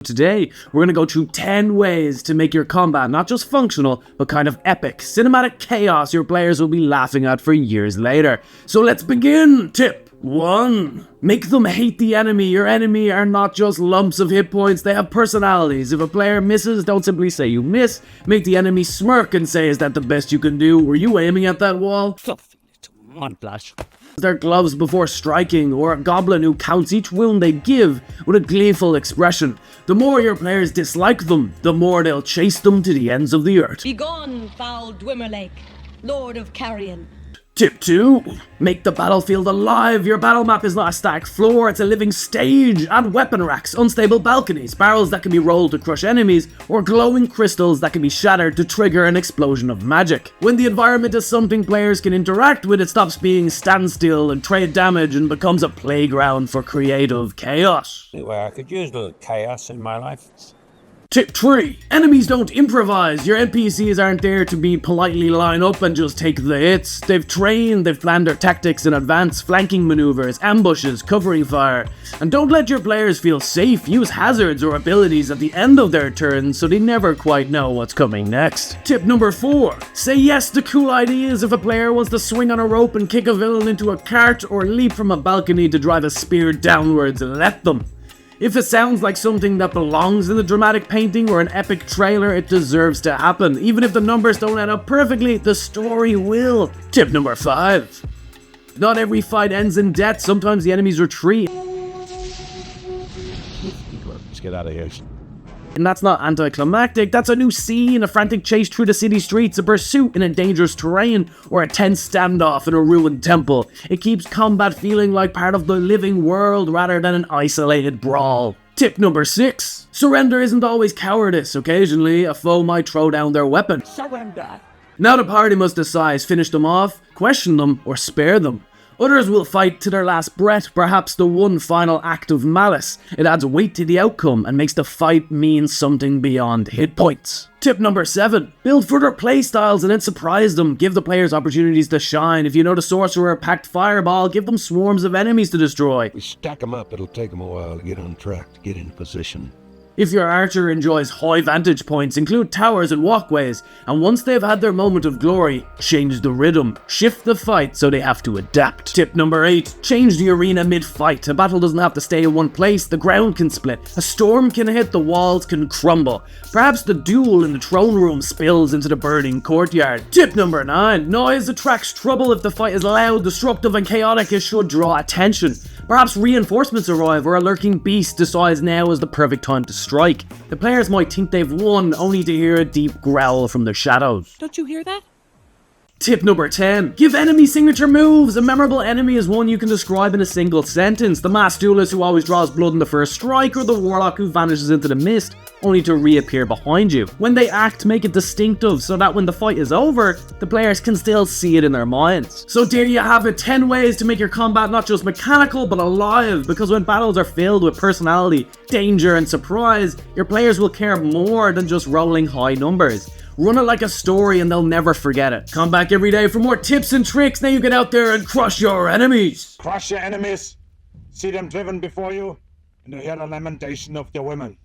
Today, we're going to go through 10 ways to make your combat not just functional, but kind of epic, cinematic chaos your players will be laughing at for years later. So let's begin! Tip 1. Make them hate the enemy. Your enemy are not just lumps of hit points, they have personalities. If a player misses, don't simply say you miss. Make the enemy smirk and say, is that the best you can do? Were you aiming at that wall? Their gloves before striking, or a goblin who counts each wound they give with a gleeful expression. The more your players dislike them, the more they'll chase them to the ends of the earth. Begone, foul Dwimmerlake, Lord of Carrion. Tip 2. Make the battlefield alive. Your battle map is not a stacked floor, it's a living stage. Add weapon racks, unstable balconies, barrels that can be rolled to crush enemies, or glowing crystals that can be shattered to trigger an explosion of magic. When the environment is something players can interact with, it stops being standstill and trade damage and becomes a playground for creative chaos. Anyway, I could use a little chaos in my life. Tip 3. Enemies don't improvise. Your NPCs aren't there to be politely line up and just take the hits. They've trained, they've planned their tactics in advance, flanking maneuvers, ambushes, covering fire. And don't let your players feel safe. Use hazards or abilities at the end of their turn so they never quite know what's coming next. Tip number 4. Say yes to cool ideas. If a player wants to swing on a rope and kick a villain into a cart, or leap from a balcony to drive a spear downwards, let them. If it sounds like something that belongs in a dramatic painting or an epic trailer, it deserves to happen. Even if the numbers don't add up perfectly, the story will. Tip number 5. Not every fight ends in death, sometimes the enemies retreat. Let's get out of here. And that's not anticlimactic, that's a new scene, a frantic chase through the city streets, a pursuit in a dangerous terrain, or a tense standoff in a ruined temple. It keeps combat feeling like part of the living world rather than an isolated brawl. Tip number 6. Surrender isn't always cowardice. Occasionally, a foe might throw down their weapon. Surrender. Now the party must decide, finish them off, question them, or spare them. Others will fight to their last breath, perhaps the one final act of malice. It adds weight to the outcome and makes the fight mean something beyond hit points. Tip number 7. Build further playstyles and then surprise them. Give the players opportunities to shine. If you know the sorcerer packed fireball, give them swarms of enemies to destroy. We stack them up, it'll take them a while to get on track, to get in position. If your archer enjoys high vantage points, include towers and walkways, and once they've had their moment of glory, change the rhythm. Shift the fight so they have to adapt. Tip number 8. Change the arena mid-fight. A battle doesn't have to stay in one place, the ground can split. A storm can hit, the walls can crumble. Perhaps the duel in the throne room spills into the burning courtyard. Tip number 9. Noise attracts trouble. If the fight is loud, destructive and chaotic, it should draw attention. Perhaps reinforcements arrive or a lurking beast decides now is the perfect time to strike. The players might think they've won, only to hear a deep growl from the shadows. Don't you hear that? Tip number 10. Give enemy signature moves. A memorable enemy is one you can describe in a single sentence. The masked duelist who always draws blood in the first strike, or the warlock who vanishes into the mist, only to reappear behind you. When they act, make it distinctive so that when the fight is over, the players can still see it in their minds. So there you have it, 10 ways to make your combat not just mechanical but alive, because when battles are filled with personality, danger and surprise, your players will care more than just rolling high numbers. Run it like a story and they'll never forget it. Come back every day for more tips and tricks. Now you get out there and crush your enemies. Crush your enemies, see them driven before you, and you hear the lamentation of their women.